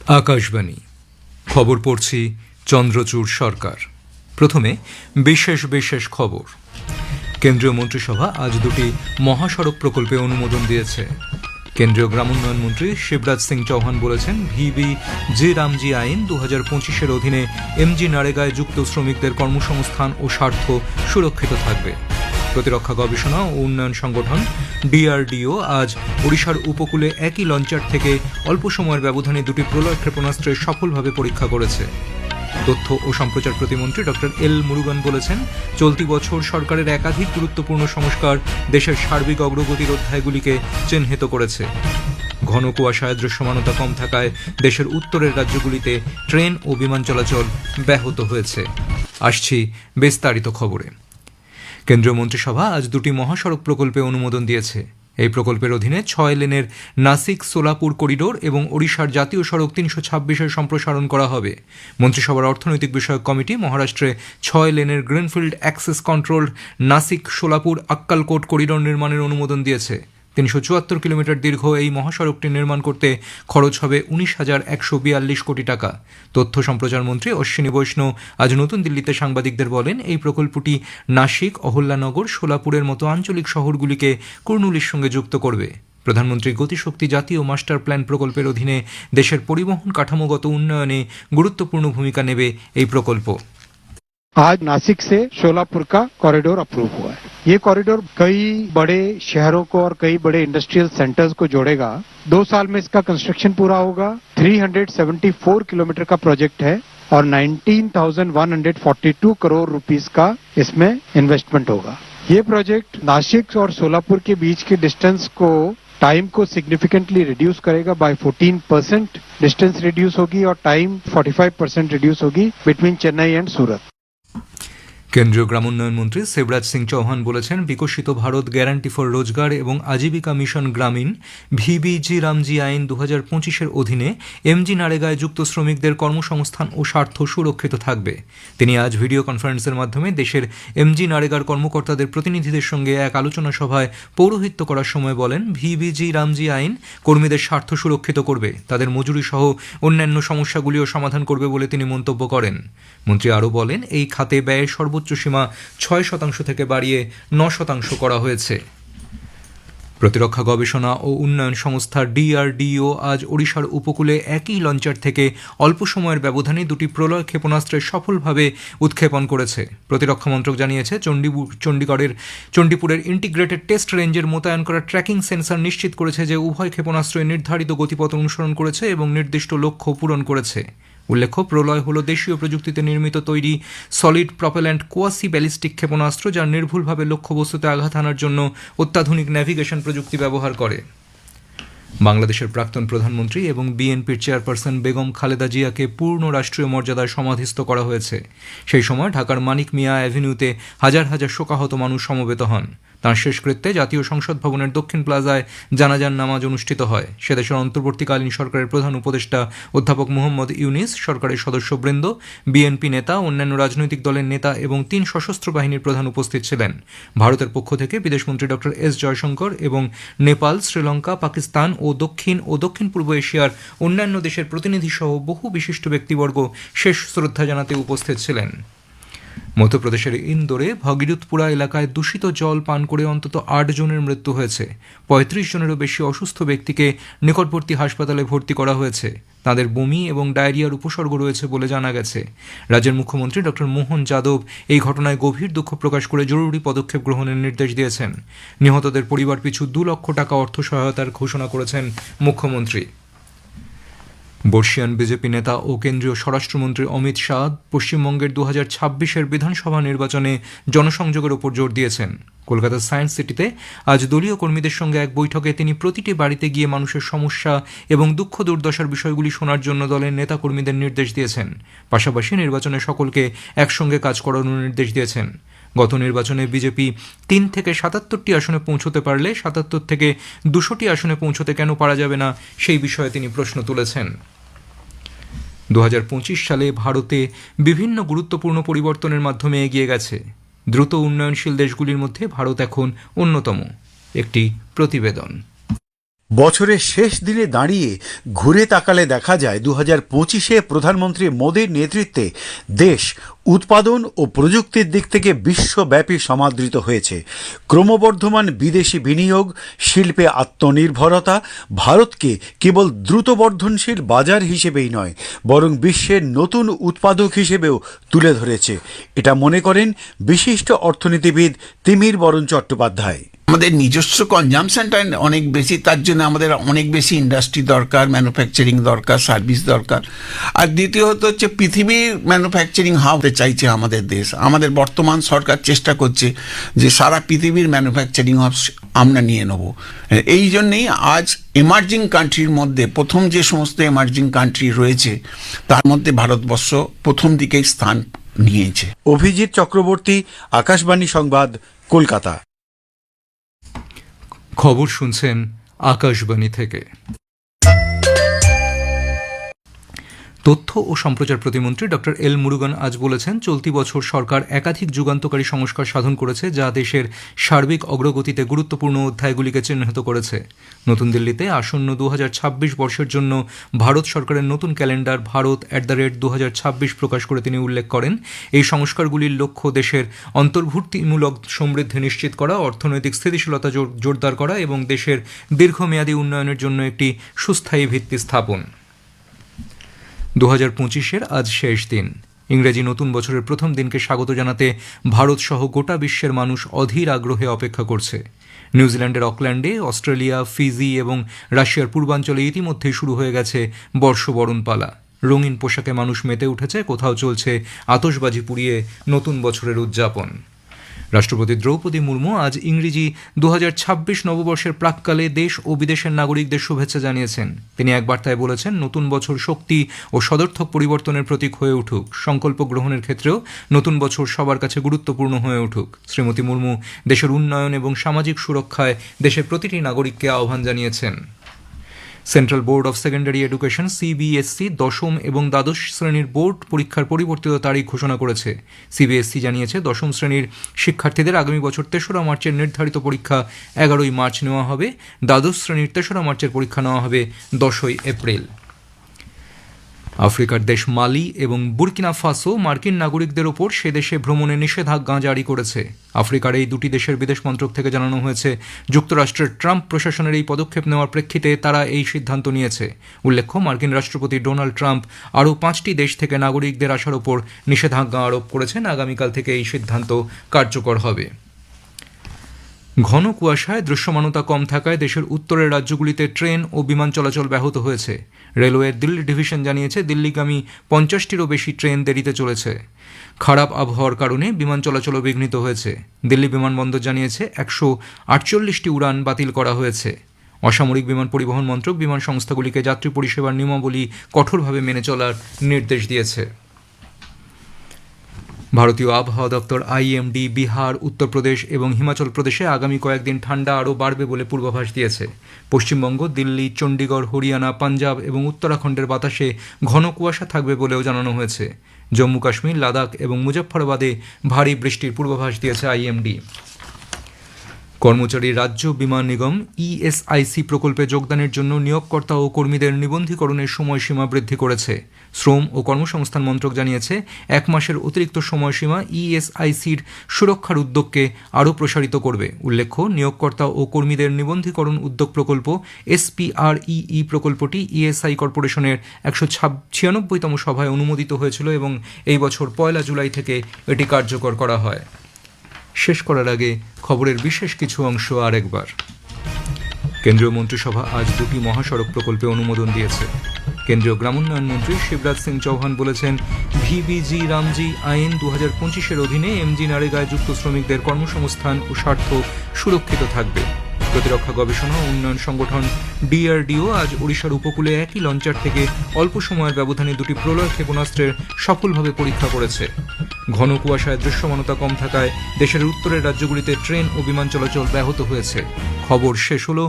আকাশবাণী খবর পড়ছি চন্দ্রচূড় সরকার। প্রথমে বিশেষ বিশেষ খবর। কেন্দ্রীয় মন্ত্রিসভা আজ দুটি মহাসড়ক প্রকল্পে অনুমোদন দিয়েছে। কেন্দ্রীয় গ্রামোন্নয়ন মন্ত্রী শিবরাজ সিং চৌহান বলেছেন, ভিবি জি রামজি আইন 2025-এর অধীনে এমজি নারেগায় যুক্ত শ্রমিকদের কর্মসংস্থান ও স্বার্থ সুরক্ষিত থাকবে। প্রতিরক্ষা গবেষণা ও উন্নয়ন সংগঠন ডিআরডিও আজ ওড়িশার উপকূলে একই লঞ্চার থেকে অল্প সময়ের ব্যবধানে দুটি প্রলয় ক্ষেপণাস্ত্রের সফলভাবে পরীক্ষা করেছে। তথ্য ও সম্প্রচার প্রতিমন্ত্রী ডক্টর এল মুরুগান বলেছেন, চলতি বছর সরকারের একাধিক গুরুত্বপূর্ণ সংস্কার দেশের সার্বিক অগ্রগতির অধ্যায়গুলিকে চিহ্নিত করেছে। ঘন কুয়াশায় দৃশ্যমানতা কম থাকায় দেশের উত্তরের রাজ্যগুলিতে ট্রেন ও বিমান চলাচল ব্যাহত হয়েছে। আসছি বিস্তারিত খবরে। কেন্দ্রীয় মন্ত্রিসভা আজ দুটি মহাসড়ক প্রকল্পে অনুমোদন দিয়েছে। এই প্রকল্পের অধীনে 6 লেনের নাসিক সোলাপুর করিডোর এবং ওড়িশার জাতীয় সড়ক 326-এর সম্প্রসারণ করা হবে। মন্ত্রিসভার অর্থনৈতিক বিষয়ক কমিটি মহারাষ্ট্রে 6 লেনের greenfield access controlled Nashik Solapur Akkalkot corridor নির্মাণের অনুমোদন দিয়েছে। 374 কিলোমিটার দীর্ঘ এই মহাসড়কটি নির্মাণ করতে খরচ হবে 19,142 কোটি টাকা। তথ্য সম্প্রচার মন্ত্রী অশ্বিনী বৈষ্ণব আজ নতুন দিল্লিতে সাংবাদিকদের বলেন, এই প্রকল্পটি নাসিক, অহল্যানগর, সোলাপুরের মতো আঞ্চলিক শহরগুলিকে কুর্নুলির সঙ্গে যুক্ত করবে। প্রধানমন্ত্রী গতিশক্তি জাতীয় মাস্টার প্ল্যান প্রকল্পের অধীনে দেশের পরিবহন কাঠামোগত উন্নয়নে গুরুত্বপূর্ণ ভূমিকা নেবে এই প্রকল্প। आज नासिक से शोलापुर का कॉरिडोर अप्रूव हुआ है। ये कॉरिडोर कई बड़े शहरों को और कई बड़े इंडस्ट्रियल सेंटर्स को जोड़ेगा। 2 साल में इसका कंस्ट्रक्शन पूरा होगा। 374 किलोमीटर का प्रोजेक्ट है और 19,142 करोड़ रुपीस का इसमें इन्वेस्टमेंट होगा। ये प्रोजेक्ट नासिक और सोलापुर के बीच के डिस्टेंस को टाइम को सिग्निफिकेंटली रिड्यूस करेगा। बाय 14% डिस्टेंस रिड्यूस होगी और टाइम 45% रिड्यूस होगी बिटवीन चेन्नई एंड सूरत। কেন্দ্রীয় গ্রামোন্নয়ন মন্ত্রী শিবরাজ সিং চৌহান বলেছেন, বিকশিত ভারত গ্যারান্টি ফর রোজগার এবং আজীবিকা মিশন গ্রামীণ ভিবিজি রামজি আইন 2025-এর অধীনে এমজি নারেগায় যুক্ত শ্রমিকদের কর্মসংস্থান ও স্বার্থ সুরক্ষিত থাকবে। তিনি আজ ভিডিও কনফারেন্সের মাধ্যমে দেশের এমজি নারেগার কর্মকর্তাদের প্রতিনিধিদের সঙ্গে এক আলোচনা সভায় পৌরোহিত্য করার সময় বলেন, ভিবিজি রামজি আইন কর্মীদের স্বার্থ সুরক্ষিত করবে, তাদের মজুরি সহ অন্যান্য সমস্যাগুলিও সমাধান করবে বলে তিনি মন্তব্য করেন। মন্ত্রী আরও বলেন, এই খাতে ব্যয়ের সর্বোচ্চ সীমা 6% থেকে বাড়িয়ে 9% করা হয়েছে। প্রতিরক্ষা গবেষণা ও উন্নয়ন সংস্থা ডিআরডিও আজ ওড়িশার উপকূলে একই লঞ্চার থেকে অল্প সময়ের ব্যবধানে দুটি প্রলয় ক্ষেপণাস্ত্রের সফলভাবে উৎক্ষেপণ করেছে। প্রতিরক্ষা মন্ত্রক জানিয়েছে, চণ্ডীপুরের ইন্টিগ্রেটেড টেস্ট রেঞ্জের মোতায়েন করা ট্র্যাকিং সেন্সর নিশ্চিত করেছে যে উভয় ক্ষেপণাস্ত্রই নির্ধারিত গতিপথ অনুসরণ করেছে এবং নির্দিষ্ট লক্ষ্য পূরণ করেছে। উল্লেখ্য, প্রলয় হল দেশীয় প্রযুক্তিতে নির্মিত তৈরি সলিড প্রপেল্যান্ট কোয়াসি ব্যালিস্টিক ক্ষেপণাস্ত্র, যা নির্ভুলভাবে লক্ষ্যবস্তুতে আঘাত হানার জন্য অত্যাধুনিক ন্যাভিগেশন প্রযুক্তি ব্যবহার করে। বাংলাদেশের প্রাক্তন প্রধানমন্ত্রী এবং বিএনপির চেয়ারপারসন বেগম খালেদা জিয়াকে পূর্ণ রাষ্ট্রীয় মর্যাদায় সমাধিস্থ করা হয়েছে। সেই সময় ঢাকার মানিক মিয়া অ্যাভিনিউতে হাজার হাজার শোকাহত মানুষ সমবেত হন। তাঁর শেষকৃত্যে জাতীয় সংসদ ভবনের দক্ষিণ প্লাজায় জানাজার নামাজ অনুষ্ঠিত হয়। সেদেশের অন্তর্বর্তীকালীন সরকারের প্রধান উপদেষ্টা অধ্যাপক মোহাম্মদ ইউনিস, সরকারের সদস্যবৃন্দ, বিএনপি নেতা, অন্যান্য রাজনৈতিক দলের নেতা এবং 3 সশস্ত্র বাহিনীর প্রধান উপস্থিত ছিলেন। ভারতের পক্ষ থেকে বিদেশমন্ত্রী ডক্টর এস জয়শঙ্কর এবং নেপাল, শ্রীলঙ্কা, পাকিস্তান ও দক্ষিণ পূর্ব এশিয়ার অন্যান্য দেশের প্রতিনিধিসহ বহু বিশিষ্ট ব্যক্তিবর্গ শেষ শ্রদ্ধা জানাতে উপস্থিত ছিলেন। মধ্যপ্রদেশের ইন্দোরে ভগীরথপুরা এলাকায় দূষিত জল পান করে অন্তত 8 জনের মৃত্যু হয়েছে। 35 জনেরও বেশি অসুস্থ ব্যক্তিকে নিকটবর্তী হাসপাতালে ভর্তি করা হয়েছে। তাদের বমি এবং ডায়রিয়ার উপসর্গ রয়েছে বলে জানা গেছে। রাজ্যের মুখ্যমন্ত্রী ডক্টর মোহন যাদব এই ঘটনায় গভীর দুঃখ প্রকাশ করে জরুরি পদক্ষেপ গ্রহণের নির্দেশ দিয়েছেন। নিহতদের পরিবার পিছু 2 লক্ষ টাকা অর্থ সহায়তার ঘোষণা করেছেন মুখ্যমন্ত্রী। বর্ষিয়ান বিজেপি নেতা ও কেন্দ্রীয় স্বরাষ্ট্রমন্ত্রী অমিত শাহ পশ্চিমবঙ্গের 2026-এর বিধানসভা নির্বাচনে জনসংযোগের উপর জোর দিয়েছেন। কলকাতার সায়েন্স সিটিতে আজ দলীয় কর্মীদের সঙ্গে এক বৈঠকে তিনি প্রতিটি বাড়িতে গিয়ে মানুষের সমস্যা এবং দুঃখ দুর্দশার বিষয়গুলি শোনার জন্য দলের নেতাকর্মীদের নির্দেশ দিয়েছেন। পাশাপাশি নির্বাচনে সকলকে একসঙ্গে কাজ করানোর নির্দেশ দিয়েছেন। গত নির্বাচনে বিজেপি 3 থেকে 77টি আসনে পৌঁছতে পারলে 77 থেকে 200টি আসনে পৌঁছতে কেন পারা যাবে না, সেই বিষয়ে তিনি প্রশ্ন তুলেছেন। 2025 সালে ভারতে বিভিন্ন গুরুত্বপূর্ণ পরিবর্তনের মাধ্যমে এগিয়ে গেছে। দ্রুত উন্নয়নশীল দেশগুলির মধ্যে ভারত এখন অন্যতম। একটি প্রতিবেদন। বছরের শেষ দিনে দাঁড়িয়ে ঘুরে তাকালে দেখা যায় 2025-এ প্রধানমন্ত্রী মোদীর নেতৃত্বে দেশ উৎপাদন ও প্রযুক্তির দিক থেকে বিশ্বব্যাপী সমাদৃত হয়েছে। ক্রমবর্ধমান বিদেশি বিনিয়োগ, শিল্পে আত্মনির্ভরতা ভারতকে কেবল দ্রুত বর্ধনশীল বাজার হিসেবেই নয়, বরং বিশ্বের নতুন উৎপাদক হিসেবেও তুলে ধরেছে। এটা মনে করেন বিশিষ্ট অর্থনীতিবিদ তিমির বরণ চট্টোপাধ্যায়। আমাদের নিজস্ব কনজামশনটা অনেক বেশি, তার জন্য আমাদের অনেক বেশি ইন্ডাস্ট্রি দরকার, ম্যানুফ্যাকচারিং দরকার, সার্ভিস দরকার। আর দ্বিতীয়ত হচ্ছে পৃথিবীর ম্যানুফ্যাকচারিং হাব হতে চাইছে আমাদের দেশ। আমাদের বর্তমান সরকার চেষ্টা করছে যে সারা পৃথিবীর ম্যানুফ্যাকচারিং হাব আমরা নিয়ে নেব। এই জন্যেই আজ এমার্জিং কান্ট্রির মধ্যে প্রথম যে সমস্ত এমার্জিং কান্ট্রি রয়েছে তার মধ্যে ভারতবর্ষ প্রথম দিকেই স্থান নিয়েছে। অভিজিৎ চক্রবর্তী, আকাশবাণী সংবাদ, কলকাতা। খবর শুনছেন আকাশবাণী থেকে। তথ্য ও সম্প্রচার প্রতিমন্ত্রী ডক্টর এল মুরুগান আজ বলেছেন, চলতি বছর সরকার একাধিক যুগান্তকারী সংস্কার সাধন করেছে যা দেশের সার্বিক অগ্রগতিতে গুরুত্বপূর্ণ অধ্যায়গুলিকে চিহ্নিত করেছে। নতুন দিল্লিতে আসন্ন 2026 বর্ষের জন্য ভারত সরকারের নতুন ক্যালেন্ডার ভারত @2026 প্রকাশ করে তিনি উল্লেখ করেন, এই সংস্কারগুলির লক্ষ্য দেশের অন্তর্ভুক্তিমূলক সমৃদ্ধি নিশ্চিত করা, অর্থনৈতিক স্থিতিশীলতা জোরদার করা এবং দেশের দীর্ঘমেয়াদী উন্নয়নের জন্য একটি সুস্থায়ী ভিত্তি স্থাপন। 2025-এর আজ শেষ দিন। ইংরেজি নতুন বছরের প্রথম দিনকে স্বাগত জানাতে ভারত সহ গোটা বিশ্বের মানুষ অধীর আগ্রহে অপেক্ষা করছে। নিউজিল্যান্ডের অকল্যান্ডে, অস্ট্রেলিয়া, ফিজি এবং রাশিয়ার পূর্বাঞ্চলে ইতিমধ্যেই শুরু হয়ে গেছে বর্ষবরণ পালা। রঙিন পোশাকে মানুষ মেতে উঠেছে, কোথাও চলছে আতশবাজি পুড়িয়ে নতুন বছরের উদযাপন। রাষ্ট্রপতি দ্রৌপদী মুর্মু আজ ইংরেজি 2026 নববর্ষের প্রাক্কালে দেশ ও বিদেশের নাগরিকদের শুভেচ্ছা জানিয়েছেন। তিনি এক বার্তায় বলেছেন, নতুন বছর শক্তি ও সদর্থক পরিবর্তনের প্রতীক হয়ে উঠুক। সংকল্প গ্রহণের ক্ষেত্রেও নতুন বছর সবার কাছে গুরুত্বপূর্ণ হয়ে উঠুক। শ্রীমতী মুর্মু দেশের উন্নয়ন এবং সামাজিক সুরক্ষায় দেশের প্রতিটি নাগরিককে আহ্বান জানিয়েছেন। Central board of secondary education CBSE দশম এবং দ্বাদশ শ্রেণীর বোর্ড পরীক্ষার পরিবর্তিত তারিখ ঘোষণা করেছে। সিবিএসসি জানিয়েছে, দশম শ্রেণীর শিক্ষার্থীদের আগামী বছর 3রা মার্চের নির্ধারিত পরীক্ষা 11ই মার্চ নেওয়া হবে। দ্বাদশ শ্রেণীর 3রা মার্চের পরীক্ষা নেওয়া হবে 10ই এপ্রিল। আফ্রিকার দেশ মালি এবং বুর্কিনা ফাসো মার্কিন নাগরিকদের ওপর সে দেশে ভ্রমণে নিষেধাজ্ঞা জারি করেছে। আফ্রিকার এই দুটি দেশের বিদেশ মন্ত্রক থেকে জানানো হয়েছে, যুক্তরাষ্ট্রের ট্রাম্প প্রশাসনের এই পদক্ষেপ নেওয়ার প্রেক্ষিতে তারা এই সিদ্ধান্ত নিয়েছে। উল্লেখ্য, মার্কিন রাষ্ট্রপতি ডোনাল্ড ট্রাম্প আরও 5টি দেশ থেকে নাগরিকদের আসার ওপর নিষেধাজ্ঞা আরোপ করেছেন। আগামীকাল থেকে এই সিদ্ধান্ত কার্যকর হবে। ঘন কুয়াশায় দৃশ্যমানতা কম থাকায় দেশের উত্তরের রাজ্যগুলিতে ট্রেন ও বিমান চলাচল ব্যাহত হয়েছে। রেলওয়ের দিল্লি ডিভিশন জানিয়েছে, দিল্লিগামী 50টিরও বেশি ট্রেন দেরিতে চলেছে। খারাপ আবহাওয়ার কারণে বিমান চলাচলও বিঘ্নিত হয়েছে। দিল্লি বিমানবন্দর জানিয়েছে 148টি উড়ান বাতিল করা হয়েছে। অসামরিক বিমান পরিবহন মন্ত্রক বিমান সংস্থাগুলিকে যাত্রী পরিষেবার নিয়মাবলী কঠোরভাবে মেনে চলার নির্দেশ দিয়েছে। ভারতীয় আবহাওয়া দপ্তর IMD বিহার, উত্তরপ্রদেশ এবং হিমাচল প্রদেশে আগামী কয়েকদিন ঠান্ডা আরও বাড়বে বলে পূর্বাভাস দিয়েছে। পশ্চিমবঙ্গ, দিল্লি, চণ্ডীগড়, হরিয়ানা, পাঞ্জাব এবং উত্তরাখণ্ডের বাতাসে ঘন কুয়াশা থাকবে বলেও জানানো হয়েছে। জম্মু কাশ্মীর, লাদাখ এবং মুজফ্ফরাবাদে ভারী বৃষ্টির পূর্বাভাস দিয়েছে IMD। কর্মচারী রাজ্য বিমান নিগম ESIC প্রকল্পে যোগদানের জন্য নিয়োগকর্তা ও কর্মীদের নিবন্ধীকরণের সময়সীমা বৃদ্ধি করেছে। শ্রম ও কর্মসংস্থান মন্ত্রক জানিয়েছে, 1 মাসের অতিরিক্ত সময়সীমা ESICর সুরক্ষার উদ্যোগকে আরও প্রসারিত করবে। উল্লেখ্য, নিয়োগকর্তা ও কর্মীদের নিবন্ধীকরণ উদ্যোগ প্রকল্প SPREE প্রকল্পটি ESI কর্পোরেশনের 196তম সভায় অনুমোদিত হয়েছিল এবং এই বছর 1 জুলাই থেকে এটি কার্যকর করা হয়। শেষ করার আগে খবরের বিশেষ কিছু অংশ আরেকবার। কেন্দ্রীয় মন্ত্রিসভা আজ 2টি মহাসড়ক প্রকল্পে অনুমোদন দিয়েছে। কেন্দ্রীয় গ্রামোন্নয়ন মন্ত্রী শিবরাজ সিং চৌহান বলেছেন, VBG রামজি আইন 2025-এর অধীনে MG নারেগায় যুক্ত শ্রমিকদের কর্মসংস্থান ও স্বার্থ সুরক্ষিত থাকবে। প্রতিরক্ষা গবেষণা ও উন্নয়ন সংগঠন DRDO আজ ওড়িশার উপকূলে একই লঞ্চার থেকে অল্প সময়ের ব্যবধানে 2টি প্রলয় ক্ষেপণাস্ত্রের সফলভাবে পরীক্ষা করেছে। ঘন কুয়াশায় দৃশ্যমানতা কম থাকায় দেশের উত্তরের রাজ্যগুলিতে ট্রেন ও বিমান চলাচল ব্যাহত হয়েছে। খবর শেষ হলো।